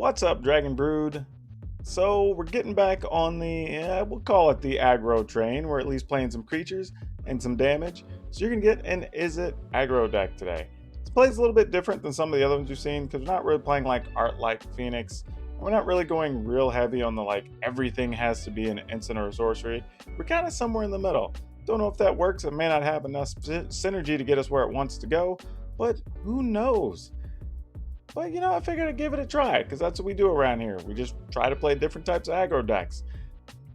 What's up, Dragon Brood? So we're getting back on the, we'll call it the aggro train. We're at least playing some creatures and some damage. So you're gonna get an IZZET aggro deck today. This plays a little bit different than some of the other ones you've seen because we're not really playing like Art like Phoenix. We're not really going real heavy on the like everything has to be an instant or a sorcery. We're kind of somewhere in the middle. Don't know if that works. It may not have enough synergy to get us where it wants to go, but who knows? But I figured I'd give it a try because that's what we do around here. We just try to play different types of aggro decks.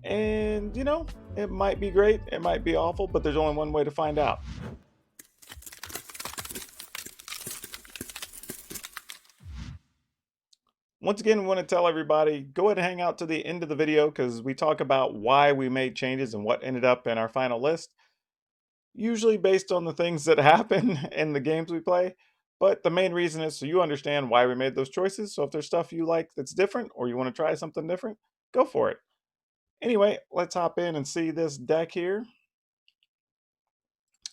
And it might be great, it might be awful, but there's only one way to find out. Once again, we want to tell everybody, go ahead and hang out to the end of the video because we talk about why we made changes and what ended up in our final list. Usually based on the things that happen in the games we play. But the main reason is so you understand why we made those choices. So if there's stuff you like that's different or you want to try something different, go for it. Anyway, let's hop in and see this deck here.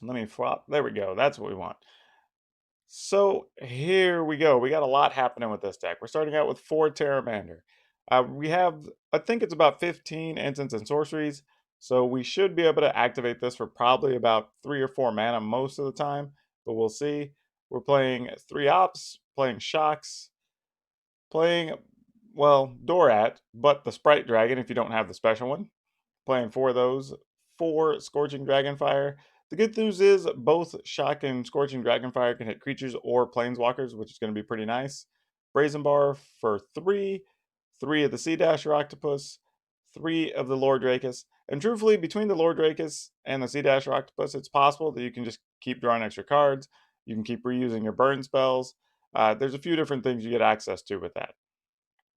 Let me flop. There we go. That's what we want. So here we go. We got a lot happening with this deck. We're starting out with 4 Terramander. We have, I think it's about 15 instants and sorceries. So we should be able to activate this for probably about 3 or 4 mana most of the time. But we'll see. We're playing 3 ops, playing shocks, playing, well, Dorat, but the Sprite Dragon if you don't have the special one. Playing 4 of those, 4 Scorching Dragonfire. The good news is both Shock and Scorching Dragonfire can hit creatures or planeswalkers, which is going to be pretty nice. Brazen Bar for 3, 3 of the Sea Dasher Octopus, 3 of the Lord Drakus. And truthfully, between the Lord Drakus and the Sea Dasher Octopus, it's possible that you can just keep drawing extra cards. You can keep reusing your burn spells. There's a few different things you get access to with that.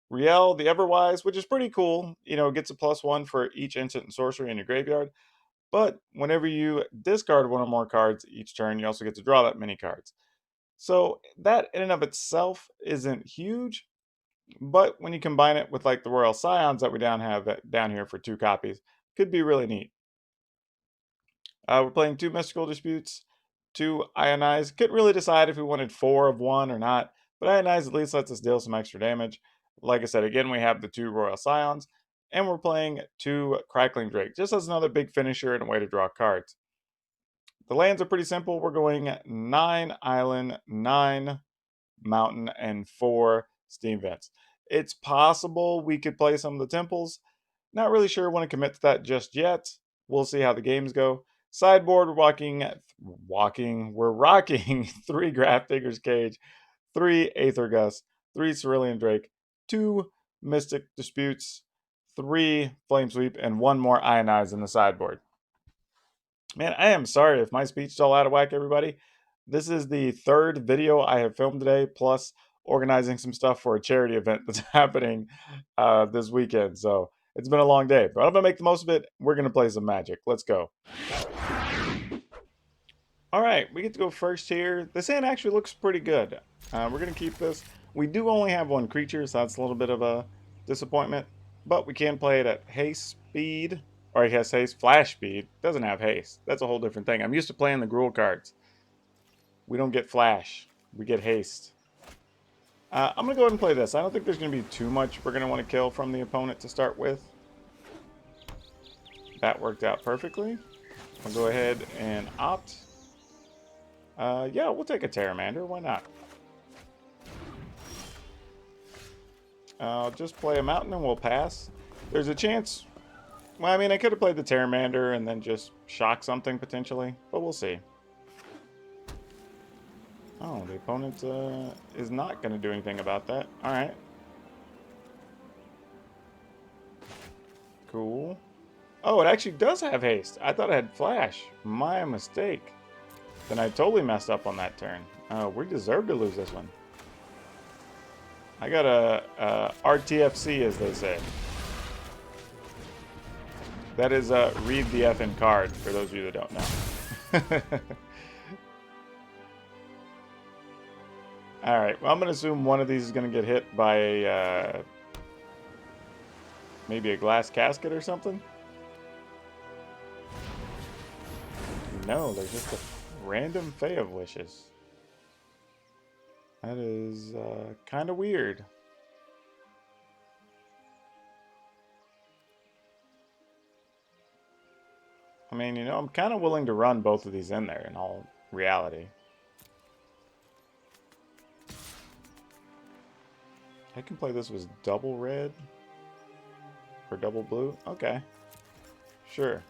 Riel, the Everwise, which is pretty cool. It gets a +1 for each instant and sorcery in your graveyard. But whenever you discard 1 or more cards each turn, you also get to draw that many cards. So that in and of itself isn't huge. But when you combine it with like the Royal Scions that we have down here for 2 copies, could be really neat. We're playing 2 Mystical Disputes, 2 Ionize. Couldn't really decide if we wanted 4 of one or not, but Ionize at least lets us deal some extra damage. Like I said, again, we have the 2 Royal Scions, and we're playing 2 Crackling Drake, just as another big finisher and a way to draw cards. The lands are pretty simple. We're going 9 Island, 9 Mountain, and 4 Steam Vents. It's possible we could play some of the temples. Not really sure want to commit to that just yet. We'll see how the games go. Sideboard, we're rocking 3 Graph Digger's Cage, 3 Aetherhub, 3 Cerulean Drake, 2 Mystic Disputes, 3 Flame Sweep, and 1 more Ionize in the sideboard. Man, I am sorry if my speech is all out of whack, everybody. This is the 3rd video I have filmed today, plus organizing some stuff for a charity event that's happening this weekend. So it's been a long day, but I'm going to make the most of it. We're going to play some Magic. Let's go. All right, we get to go first here. This hand actually looks pretty good. We're going to keep this. We do only have 1 creature, so that's a little bit of a disappointment. But we can play it at haste speed. Or I guess haste flash speed. Doesn't have haste. That's a whole different thing. I'm used to playing the Gruul cards. We don't get flash. We get haste. I'm going to go ahead and play this. I don't think there's going to be too much we're going to want to kill from the opponent to start with. That worked out perfectly. I'll go ahead and opt. Yeah, we'll take a Terramander. Why not? I'll just play a Mountain and we'll pass. There's a chance. Well, I mean, I could have played the Terramander and then just shock something potentially, but we'll see. Oh, the opponent is not going to do anything about that. All right. Cool. Oh, it actually does have haste. I thought it had flash. My mistake. Then I totally messed up on that turn. We deserve to lose this one. I got a RTFC, as they say. That is read the effing card, for those of you that don't know. Alright, well, I'm going to assume one of these is going to get hit by a, maybe a glass casket or something. No, there's just a random Fae of Wishes. That is kind of weird. I mean, you know, I'm kind of willing to run both of these in there in all reality. I can play this with double red or double blue. Okay. Sure.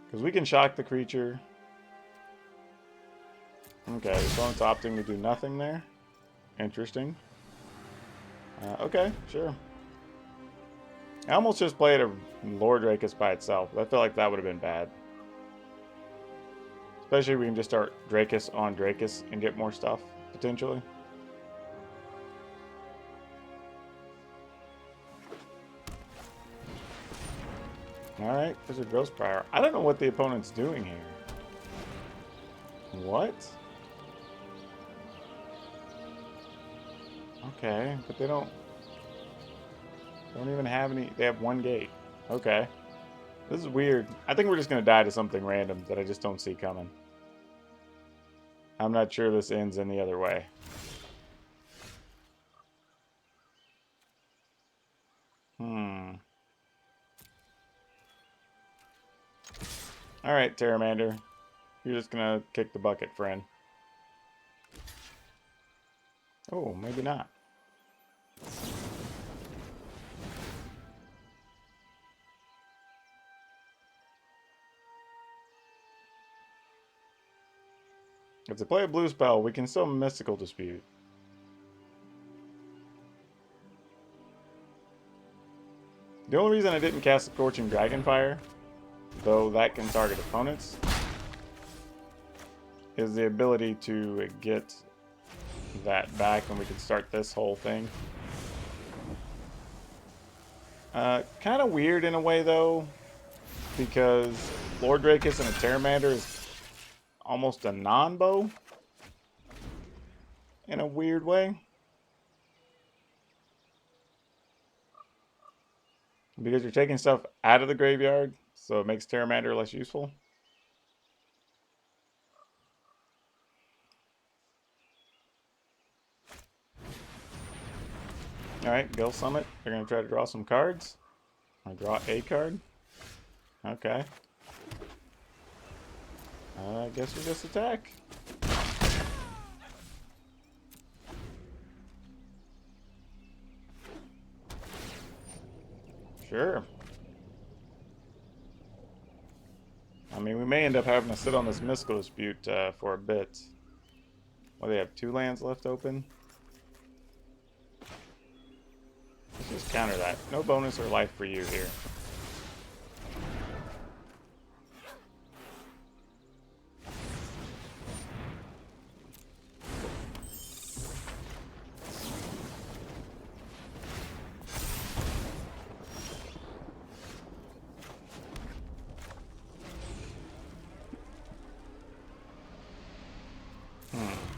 Because we can shock the creature. Okay, the opponent's opting to do nothing there. Interesting. Okay, sure. I almost just played a Lord Drakus by itself. I feel like that would have been bad. Especially if we can just start Drakus on Drakus and get more stuff, potentially. Alright, there's a Ghost Prior. I don't know what the opponent's doing here. What? Okay, but they don't even have any. They have one gate. Okay. This is weird. I think we're just going to die to something random that I just don't see coming. I'm not sure this ends any other way. Alright, Terramander. You're just going to kick the bucket, friend. Oh, maybe not. If they play a blue spell, we can still Mystical Dispute. The only reason I didn't cast Scorching Dragonfire, though that can target opponents, is the ability to get that back and we can start this whole thing. Kind of weird in a way, though, because Lord Drakus and a Terramander is almost a non-bow in a weird way. Because you're taking stuff out of the graveyard, so it makes Terramander less useful. Alright, Gil Summit. They're going to try to draw some cards. I draw a card. Okay. I guess we just attack. Sure. I mean, we may end up having to sit on this Mystical Dispute for a bit. Well, they have 2 lands left open. Let's just counter that. No bonus or life for you here.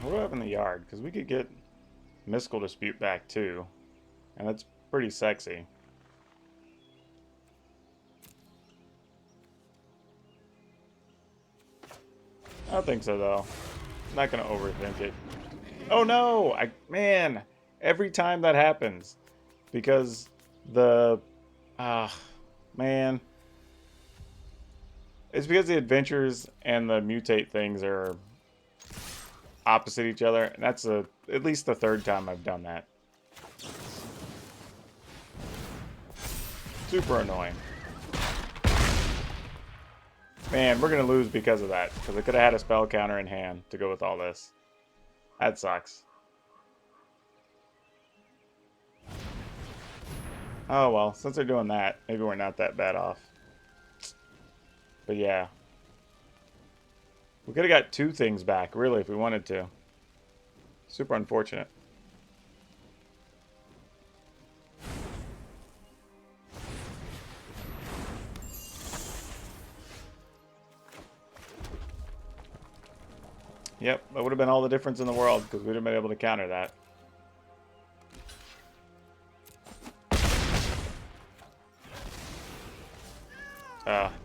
What do I have in the yard? Because we could get Mystical Dispute back too. And that's pretty sexy. I don't think so, though. I'm not going to overthink it. Oh, no! Man, every time that happens. Because the... man. It's because the adventures and the mutate things are opposite each other. And that's at least the 3rd time I've done that. Super annoying. Man, we're going to lose because of that. Because I could have had a spell counter in hand to go with all this. That sucks. Oh well, since they're doing that, maybe we're not that bad off. But yeah. We could have got 2 things back, really, if we wanted to. Super unfortunate. Yep, that would have been all the difference in the world because we'd have been able to counter that.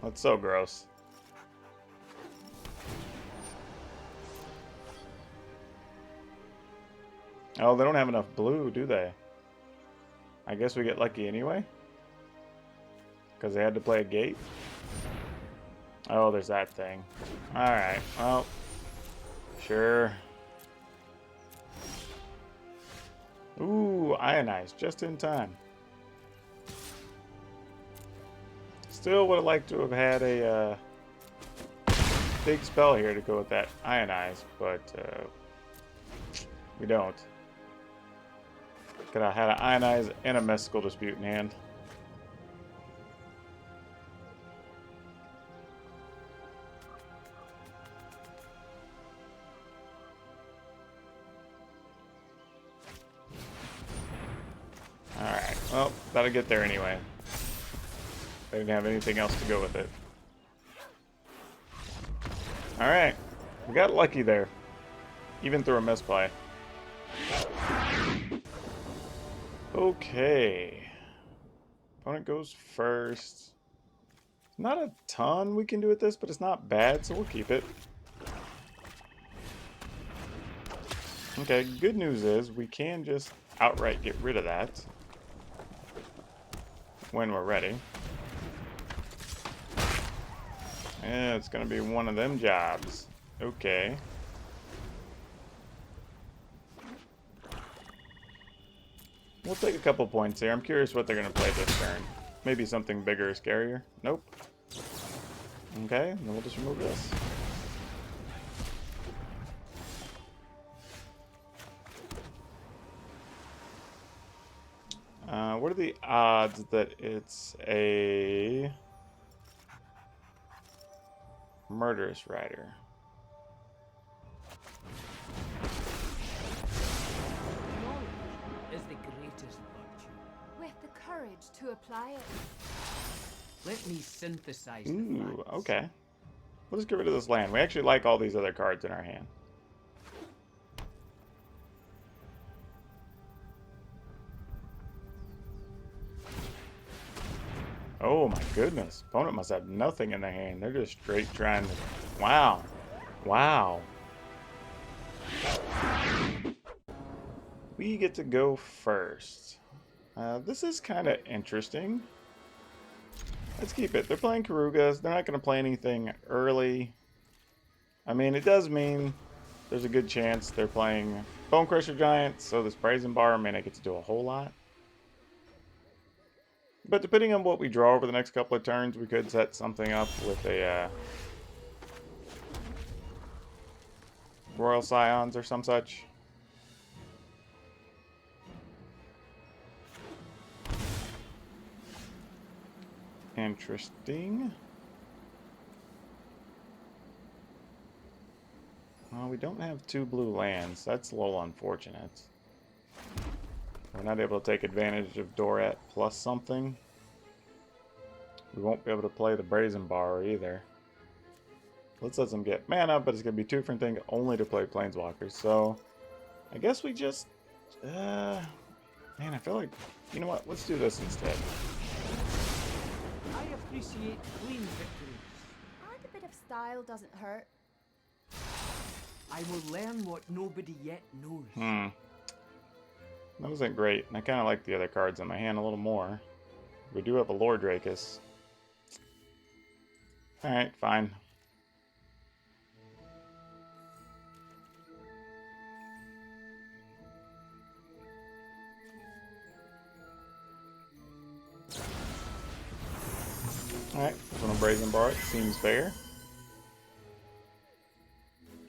That's so gross. Oh, they don't have enough blue, do they? I guess we get lucky anyway? Because they had to play a gate? Oh, there's that thing. Alright, well, sure. Ooh, ionized, just in time. Still would have liked to have had a big spell here to go with that ionized, but we don't. Could have had an ionized and a mystical dispute in hand. Alright, well, that'll get there anyway. They didn't have anything else to go with it. Alright, we got lucky there. Even through a misplay. Okay. Opponent goes first. Not a ton we can do with this, but it's not bad, so we'll keep it. Okay, good news is we can just outright get rid of that when we're ready. Yeah, it's gonna be one of them jobs. Okay. We'll take a couple points here. I'm curious what they're gonna play this turn. Maybe something bigger or scarier. Nope. Okay, then we'll just remove this. What are the odds that it's a murderous rider? Knowledge is the greatest virtue. With the courage to apply it. Let me synthesize the Ooh, facts. okay. We'll just get rid of this land. We actually like all these other cards in our hand. Oh my goodness. Opponent must have nothing in their hand. They're just straight trying to... Wow. Wow. We get to go first. This is kind of interesting. Let's keep it. They're playing Karugas. They're not going to play anything early. I mean, it does mean there's a good chance they're playing Bone Crusher Giants, so this Brazen Bar may not get to do a whole lot. But depending on what we draw over the next couple of turns, we could set something up with a Royal Scions or some such. Interesting. Well, we don't have 2 blue lands. That's a little unfortunate. We're not able to take advantage of Dorat plus something. We won't be able to play the Brazen Bar either. Let's let them get mana, but it's going to be 2 different things only to play Planeswalkers. So, I guess we just... man, I feel like... You know what? Let's do this instead. I appreciate clean victories. And a bit of style doesn't hurt. I will learn what nobody yet knows. That wasn't great, and I kind of like the other cards in my hand a little more. We do have a Lord Drakus. Alright, fine. Alright, so a Brazen Bar, it seems fair.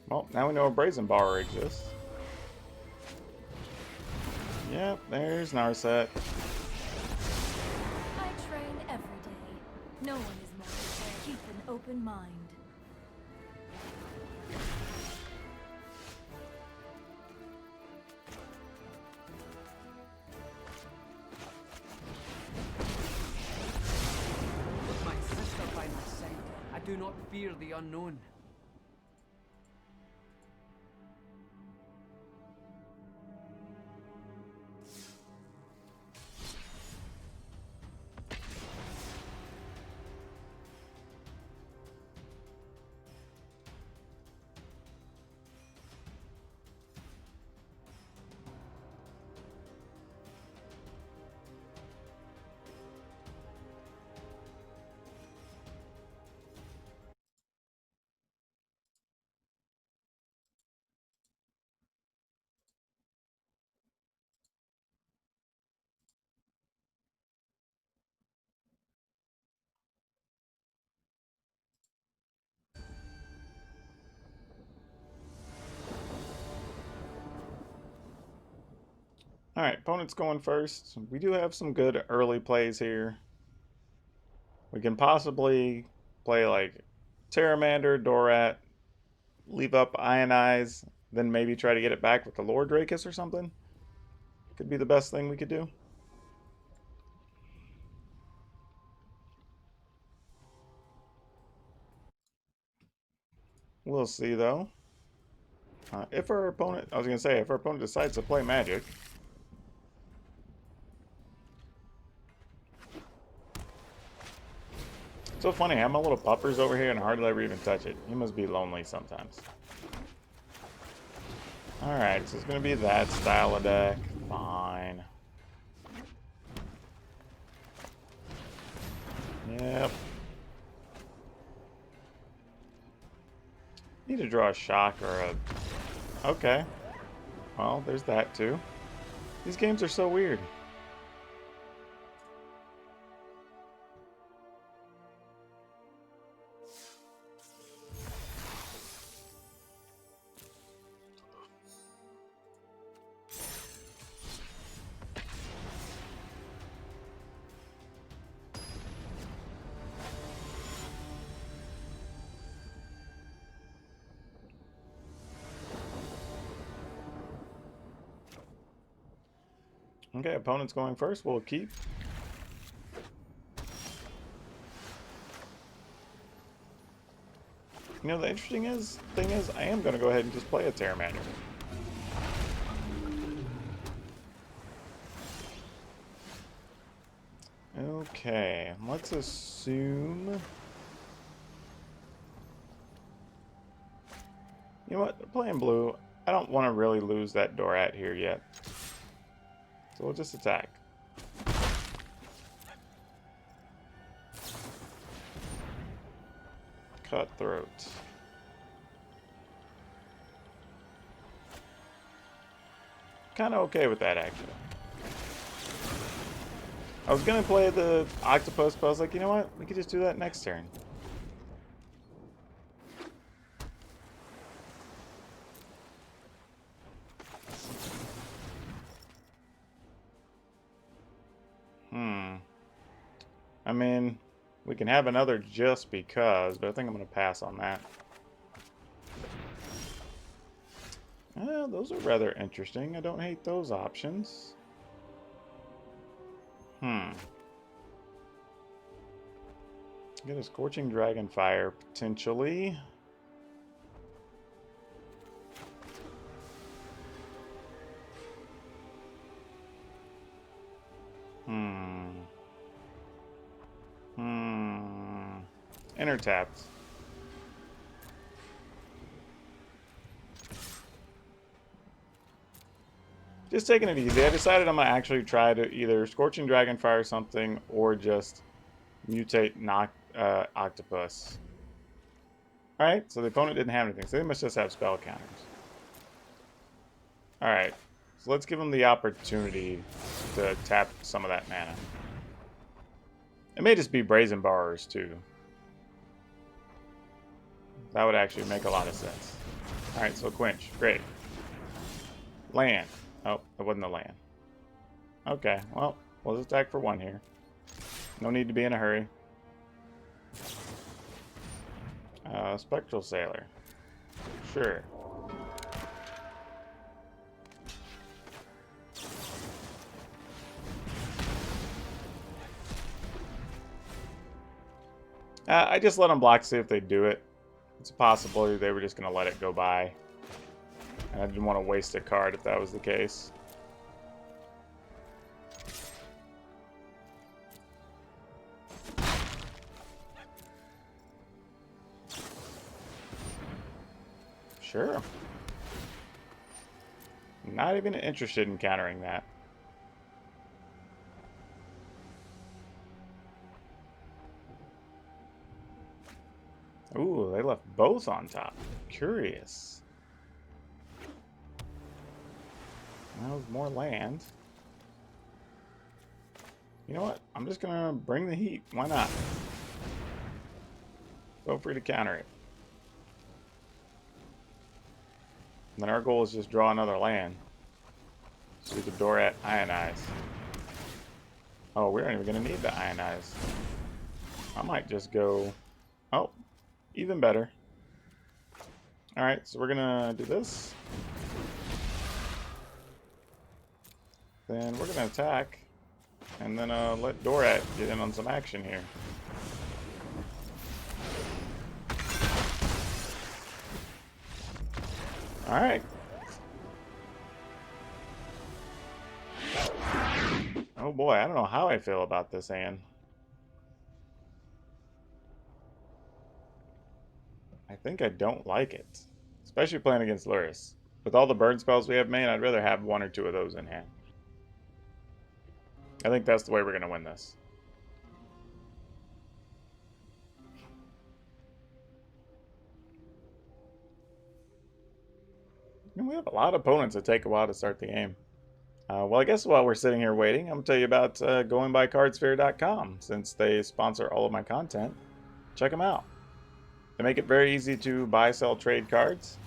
Well, now we know a Brazen Bar exists. Yep, there's Narset. I train every day. No one is more prepared. Keep an open mind. With my sister by my side, I do not fear the unknown. Alright, opponent's going first. We do have some good early plays here. We can possibly play like Pteramander, Dorat, leave up Ionize, then maybe try to get it back with the Lord Drakus or something. Could be the best thing we could do. We'll see though. If our opponent, I was going to say, if our opponent decides to play Magic. So funny, I have my little puppers over here and I hardly ever even touch it. He must be lonely sometimes. Alright, so it's going to be that style of deck. Fine. Yep. Need to draw a shock or a... Okay. Well, there's that too. These games are so weird. Okay, opponent's going first. We'll keep. You know, the interesting thing is, I am going to go ahead and just play a Pteramander. Okay, let's assume... You know what? They're playing blue. I don't want to really lose that Dorat here yet. So we'll just attack. Cutthroat. Kind of okay with that, actually. I was going to play the Octopus, but I was like, you know what? We could just do that next turn. I mean, we can have another just because, but I think I'm going to pass on that. Those are rather interesting. I don't hate those options. Get a Scorching Dragonfire, potentially. Enter tapped. Just taking it easy. I decided I'm going to actually try to either Scorching Dragonfire something or just mutate Octopus. Alright, so the opponent didn't have anything, so they must just have spell counters. Alright, so let's give them the opportunity to tap some of that mana. It may just be Brazen Borrowers, too. That would actually make a lot of sense. Alright, so Quench. Great. Land. Oh, it wasn't a land. Okay, well, we'll just attack for one here. No need to be in a hurry. Spectral Sailor. Sure. I just let them block, see if they do it. It's a possibility they were just going to let it go by. And I didn't want to waste a card if that was the case. Sure. Not even interested in countering that. Ooh, they left both on top. Curious. That was more land. You know what? I'm just gonna bring the heat. Why not? Feel free to counter it. And then our goal is just draw another land. So we could Dorat Ionize. Oh, we aren't even going to need the Ionize. I might just go... Oh, even better. Alright, so we're going to do this. Then we're going to attack. And then let Dorat get in on some action here. Alright. Oh boy, I don't know how I feel about this hand. I think I don't like it. Especially playing against Luris. With all the burn spells we have main, I'd rather have one or two of those in hand. I think that's the way we're going to win this. And we have a lot of opponents that take a while to start the game. Well, I guess while we're sitting here waiting, I'm going to tell you about going by Cardsphere.com. Since they sponsor all of my content, check them out. They make it very easy to buy, sell, trade cards.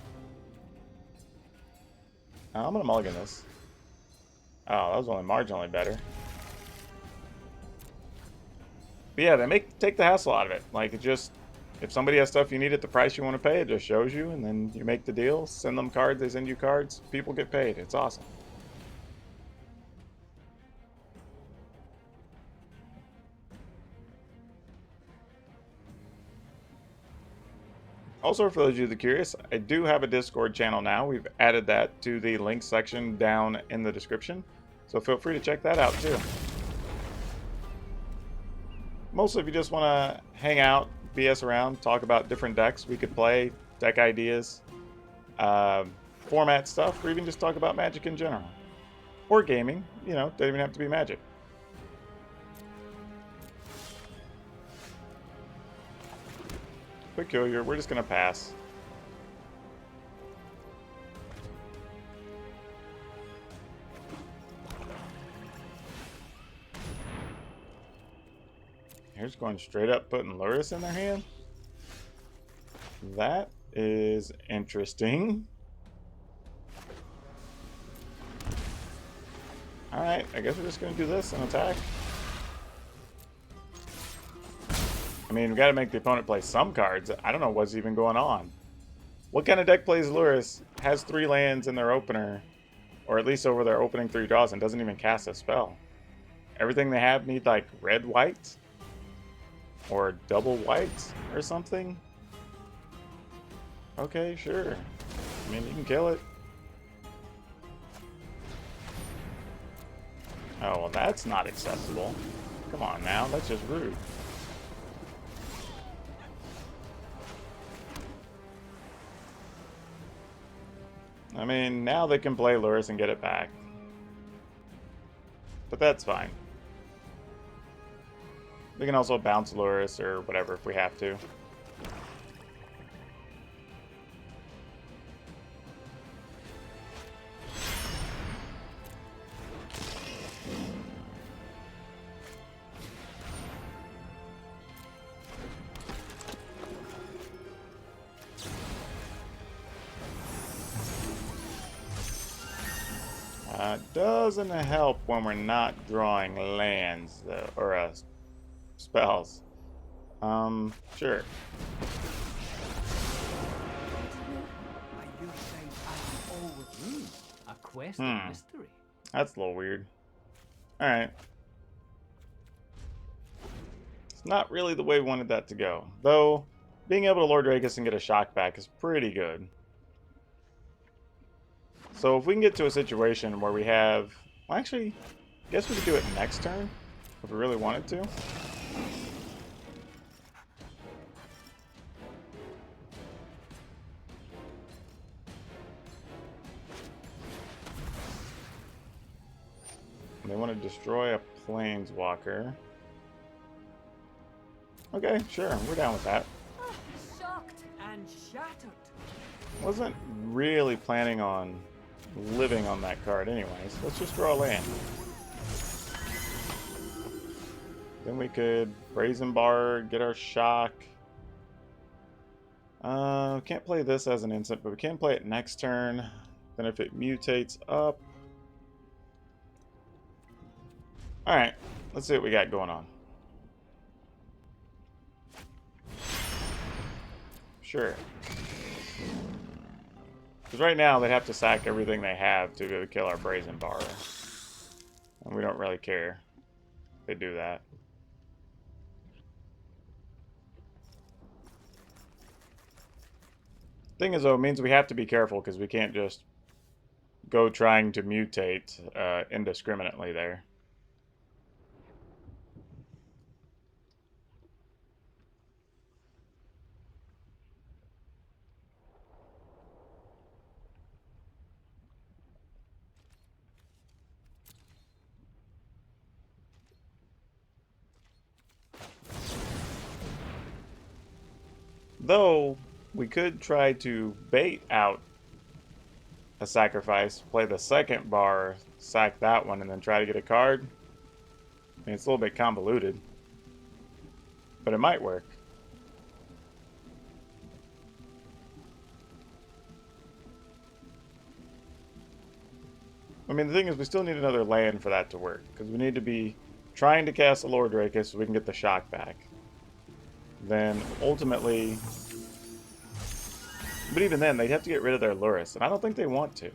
I'm going to mulligan this. Oh, that was only marginally better. But yeah, they take the hassle out of it. Like, it just, if somebody has stuff you need at the price you want to pay, it just shows you, and then you make the deal, send them cards, they send you cards, people get paid. It's awesome. Also, for those of you that are curious, I do have a Discord channel now. We've added that to the link section down in the description. So feel free to check that out too. Mostly if you just want to hang out, BS around, talk about different decks we could play, deck ideas, format stuff, or even just talk about Magic in general. Or gaming, you know, doesn't even have to be Magic. Peculiar, we're just going to pass. Here's going straight up putting Luris in their hand. That is interesting. Alright, I guess we're just going to do this and attack. I mean, we got to make the opponent play some cards. I don't know what's even going on. What kind of deck plays Luris, has 3 lands in their opener, or at least over their opening 3 draws, and doesn't even cast a spell? Everything they have need like red-white? Or double white or something? Okay, sure. I mean, you can kill it. Oh, well, that's not acceptable. Come on now, that's just rude. I mean, now they can play Luris and get it back. But that's fine. We can also bounce Luris or whatever if we have to. Doesn't help when we're not drawing lands, though, or spells. Sure. A quest of mystery. That's a little weird. Alright. It's not really the way we wanted that to go. Though, being able to Lord Rakis and get a shock back is pretty good. So if we can get to a situation where we have... Well, actually, I guess we could do it next turn, if we really wanted to. They want to destroy a planeswalker. Okay, sure, we're down with that. Shocked and shattered. Wasn't really planning on living on that card anyways. Let's just draw a land. Then we could Brazen Bar, get our shock. Can't play this as an instant, but we can play it next turn. Then if it mutates up, Alright, let's see what we got going on. Sure. Because right now they have to sack everything they have to be able to kill our Brazen Bar. And we don't really care if they do that. Thing is, though, it means we have to be careful because we can't just go trying to mutate indiscriminately there. Though, we could try to bait out a sacrifice, play the second bar, sack that one, and then try to get a card. I mean, it's a little bit convoluted, but it might work. I mean, the thing is, we still need another land for that to work, because we need to be trying to cast a Lord Rakis so we can get the shock back. Then, ultimately... But even then, they'd have to get rid of their Lurrus, and I don't think they want to.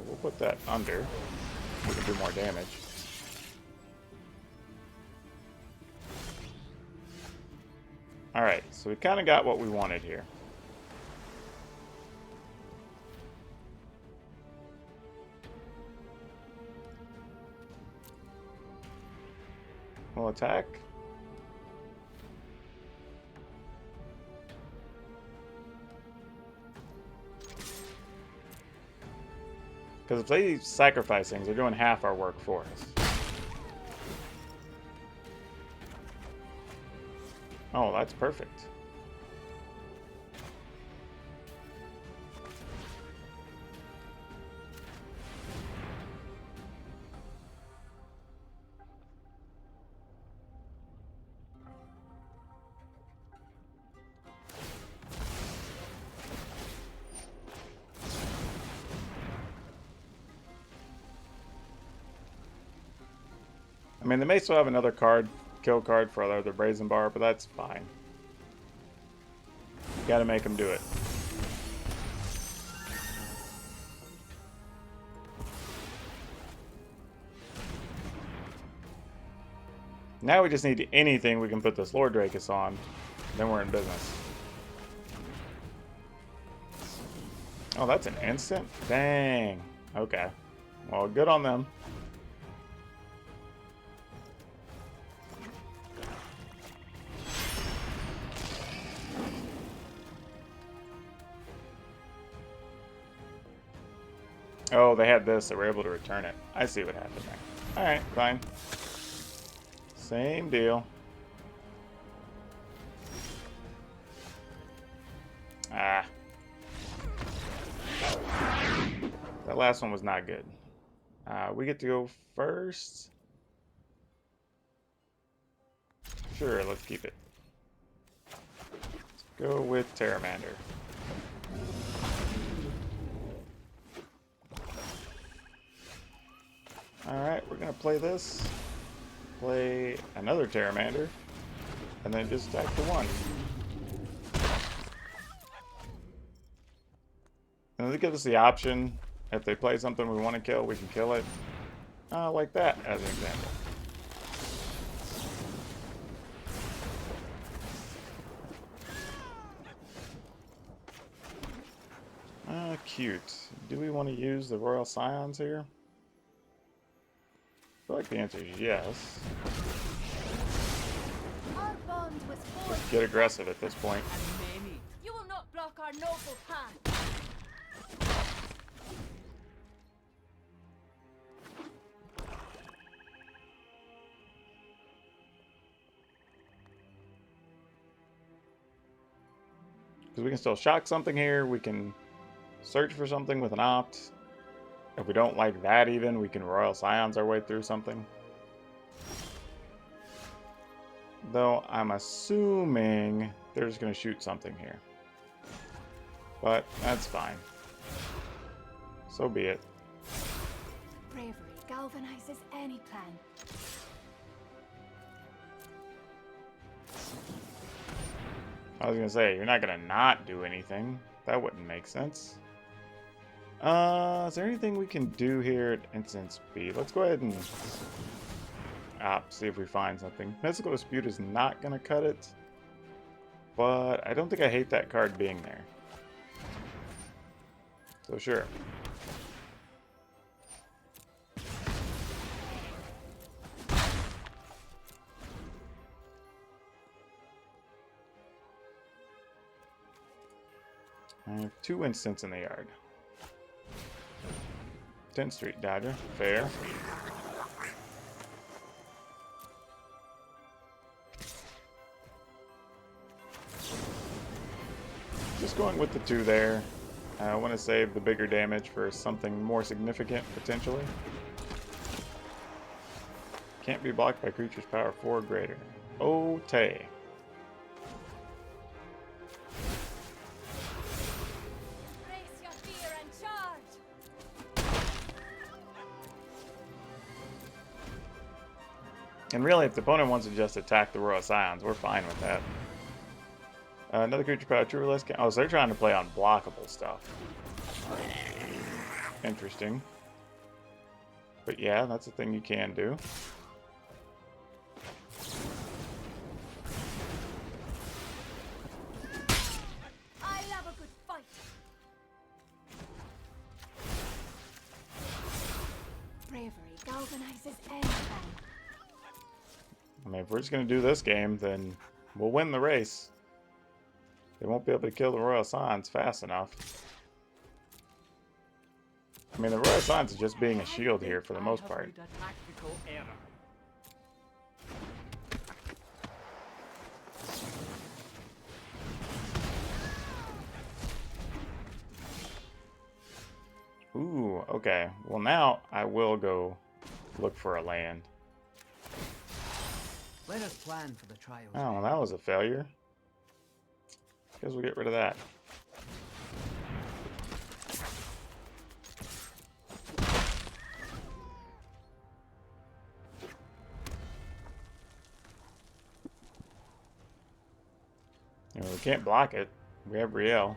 We'll put that under. We can do more damage. Alright, so we kind of got what we wanted here. We'll attack. Because if they sacrifice things, they're doing half our work for us. Oh, that's perfect. I mean, they may still have another card, kill card for their Brazen Bar, but that's fine. Gotta make them do it. Now we just need anything we can put this Lord Rakis on, then we're in business. Oh, that's an instant? Dang. Okay. Well, good on them. Oh, they had this. They were able to return it. I see what happened there. Alright, fine. Same deal. Ah. That last one was not good. We get to go first. Sure, let's keep it. Let's go with Terramander. Alright, we're going to play this. Play another Terramander. And then just attack the one. And they give us the option. If they play something we want to kill, we can kill it. Like that, as an example. Cute. Do we want to use the Royal Scions here? I feel like the answer is yes. Our bond was Let's forged. get aggressive at this point. You will not block our noble path. Because we can still shock something here. We can search for something with an opt. If we don't like that even, we can Royal Scions our way through something. Though I'm assuming they're just going to shoot something here. But that's fine. So be it. Bravery galvanizes any plan. I was going to say, you're not going to not do anything. That wouldn't make sense. Is there anything we can do here at instant speed? Let's go ahead and see if we find something. Mystical Dispute is not going to cut it. But I don't think I hate that card being there. So sure. I have 2 instants in the yard. 10th Street Dodger. Fair. Just going with the 2 there. I want to save the bigger damage for something more significant, potentially. Can't be blocked by creatures power 4 or greater. Oh, Tay. Brace your fear and charge. And really, if the opponent wants to just attack the Royal Scions, we're fine with that. Another creature power, true or less. Oh, so they're trying to play unblockable stuff. Interesting. But yeah, that's a thing you can do. I love a good fight. Bravery galvanizes any plan. I mean, if we're just going to do this game, then we'll win the race. They won't be able to kill the Royal Scions fast enough. I mean, the Royal Scions is just being a shield here for the most part. I have made a tactical error. Ooh, okay. Well, now I will go look for a land. Let us plan for the trials. Oh, well, that was a failure. Guess we'll get rid of that. You know, we can't block it. We have Riel.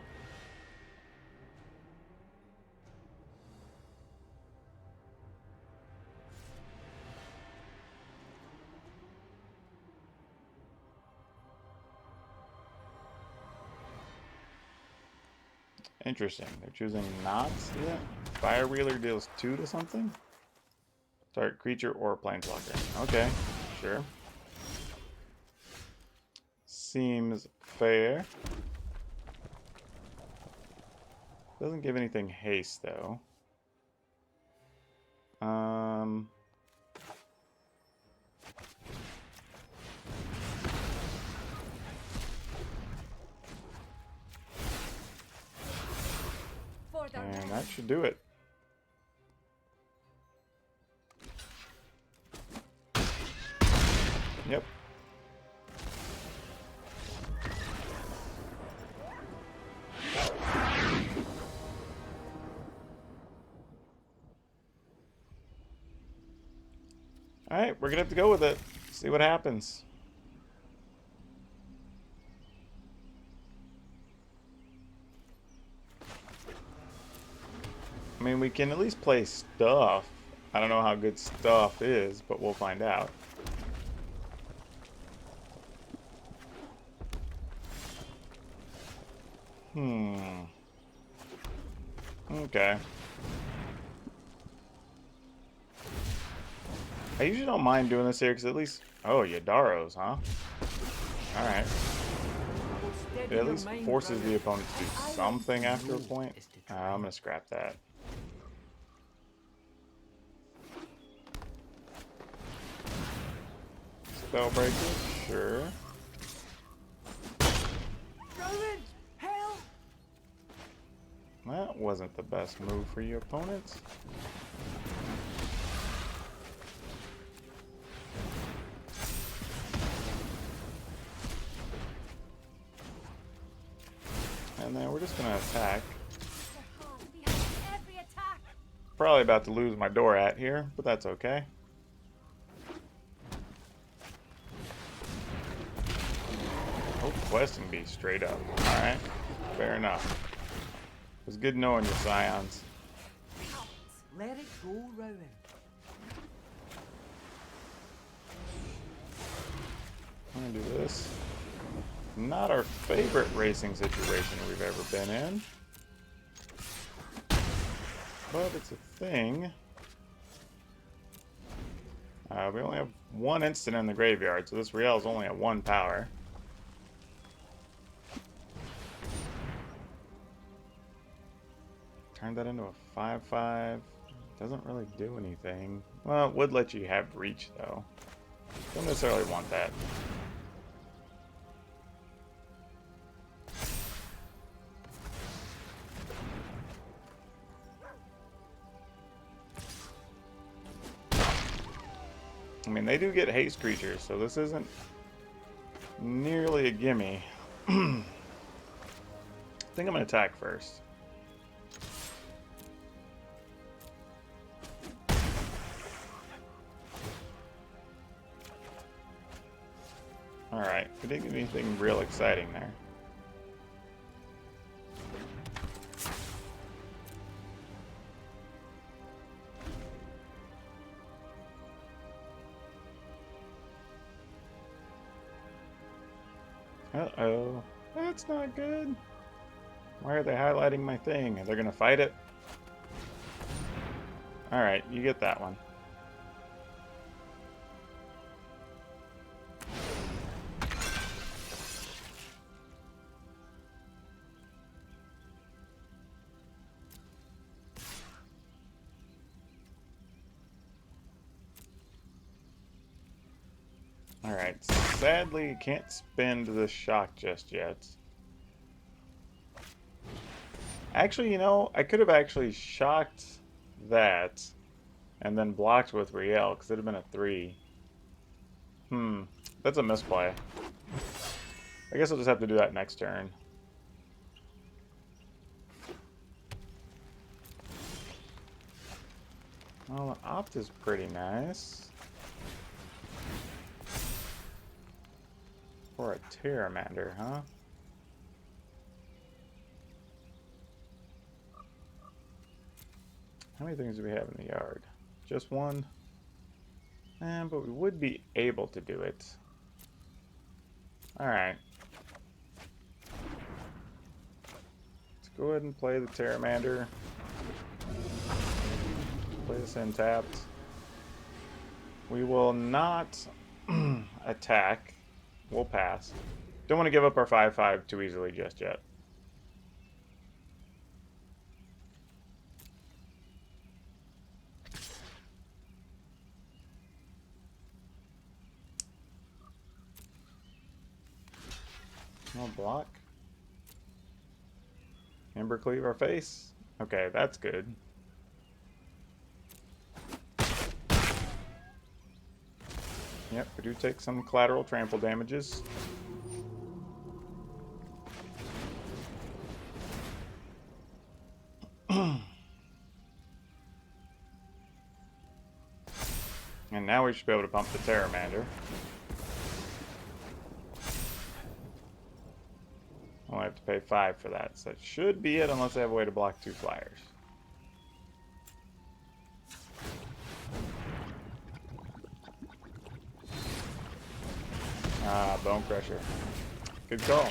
Interesting. They're choosing not yet. Fire Wheeler deals 2 to something? Target creature or planeswalker. Okay, sure. Seems fair. Doesn't give anything haste though. And that should do it. Yep. Alright, we're gonna have to go with it. See what happens. I mean, we can at least play stuff. I don't know how good stuff is, but we'll find out. Okay. I usually don't mind doing this here, because at least... Oh, Yadaros, huh? Alright. It at least forces the opponent to do something after a point. I'm gonna scrap that. Spellbreaker, sure. Roland, help! wasn't the best move for you opponents. And then we're just going to attack. Every attack. Probably about to lose my door at here, but that's okay. Oh, questing beast straight up. Alright, fair enough. It was good knowing your scions. Let it go, Rowan. I'm gonna do this. Not our favorite racing situation we've ever been in. But it's a thing. We only have one instant in the graveyard, so this Riel is only at 1 power. Turn that into a 5/5. Doesn't really do anything. Well, it would let you have reach, though. Don't necessarily want that. I mean, they do get haste creatures, so this isn't nearly a gimme. I think I'm going to attack first. Alright, we didn't get anything real exciting there. Uh-oh. That's not good. Why are they highlighting my thing? Are they gonna fight it? Alright, you get that one. Alright, sadly can't spend the shock just yet. Actually, you know, I could have actually shocked that and then blocked with Riel, because it would have been a 3. That's a misplay. I guess I'll just have to do that next turn. Well, the opt is pretty nice. For a Pteramander, huh? How many things do we have in the yard? Just one? But we would be able to do it. Alright. Let's go ahead and play the Pteramander. Play this in tapped. We will not attack. We'll pass. Don't want to give up our 5/5 too easily just yet. No block. Ember cleave our face. Okay, that's good. Yep, we do take some collateral trample damages. And now we should be able to pump the Pteramander. I'll have to pay 5 for that, so that should be it unless I have a way to block 2 flyers. Ah, Bone Crusher. Good call.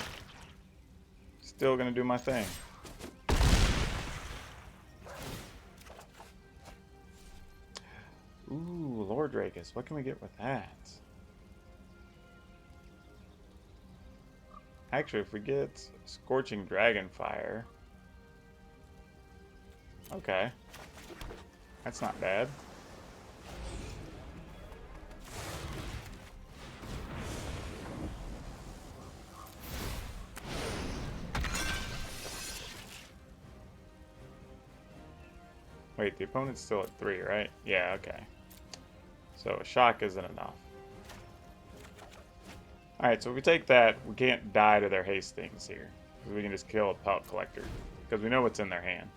Still gonna do my thing. Ooh, Lord Drakus. What can we get with that? Actually, if we get Scorching Dragonfire... Okay. That's not bad. Wait, the opponent's still at 3, right? Yeah, okay. So a shock isn't enough. Alright, so if we take that, we can't die to their Hastings here. Because we can just kill a Pelt Collector. Because we know what's in their hand.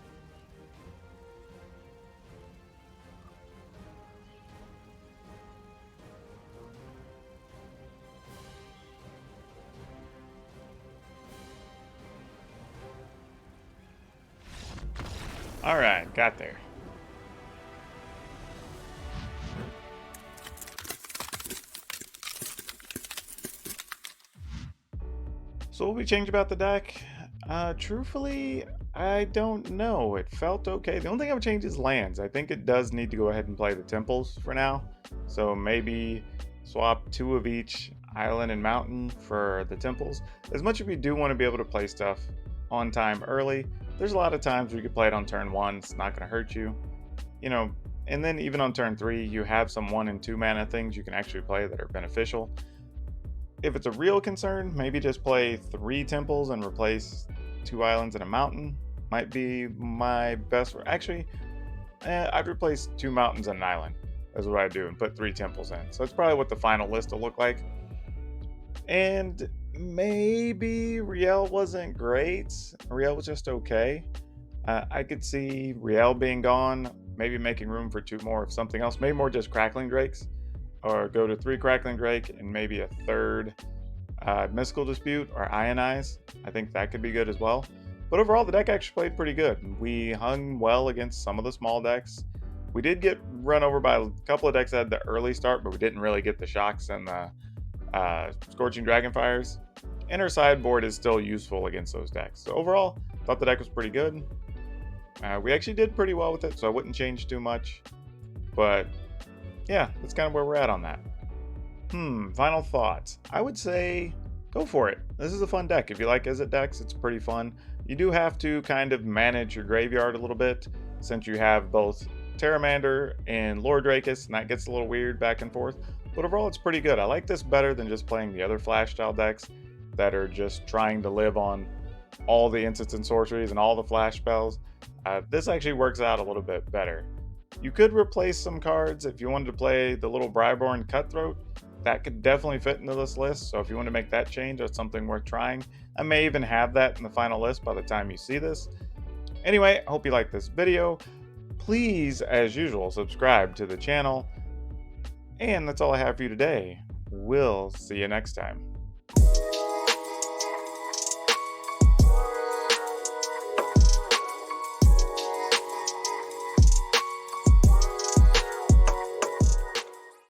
Alright, got there. So what we change about the deck? Truthfully, I don't know. It felt okay. The only thing I would change is lands. I think it does need to go ahead and play the temples for now. So maybe swap 2 of each island and mountain for the temples. As much as we do want to be able to play stuff on time early, there's a lot of times we could play it on turn 1. It's not going to hurt you. You know, and then even on turn 3, you have some 1 and 2 mana things you can actually play that are beneficial. If it's a real concern, maybe just play 3 temples and replace 2 islands and a mountain. Might be my best. Actually, I'd replace 2 mountains and an island. That's what I do, and put 3 temples in. So that's probably what the final list will look like. And maybe Riel wasn't great. Riel was just okay. I could see Riel being gone, maybe making room for 2 more of something else. Maybe more just Crackling Drakes. Or go to 3 Crackling Drake and maybe a 3rd Mystical Dispute or Ionize. I think that could be good as well. But overall, the deck actually played pretty good. We hung well against some of the small decks. We did get run over by a couple of decks that had the early start, but we didn't really get the shocks and the Scorching Dragonfires. And our sideboard is still useful against those decks. So overall, thought the deck was pretty good. We actually did pretty well with it, so I wouldn't change too much. But yeah, that's kind of where we're at on that. Final thoughts. I would say go for it. This is a fun deck. If you like IZZET decks, it's pretty fun. You do have to kind of manage your graveyard a little bit since you have both Pteramander and Lord Drakus, and that gets a little weird back and forth. But overall, it's pretty good. I like this better than just playing the other Flash style decks that are just trying to live on all the instants and sorceries and all the Flash spells. This actually works out a little bit better. You could replace some cards if you wanted to play the little Bribeborn Cutthroat. That could definitely fit into this list, so if you want to make that change, that's something worth trying. I may even have that in the final list by the time you see this. Anyway, I hope you liked this video. Please, as usual, subscribe to the channel. And that's all I have for you today. We'll see you next time.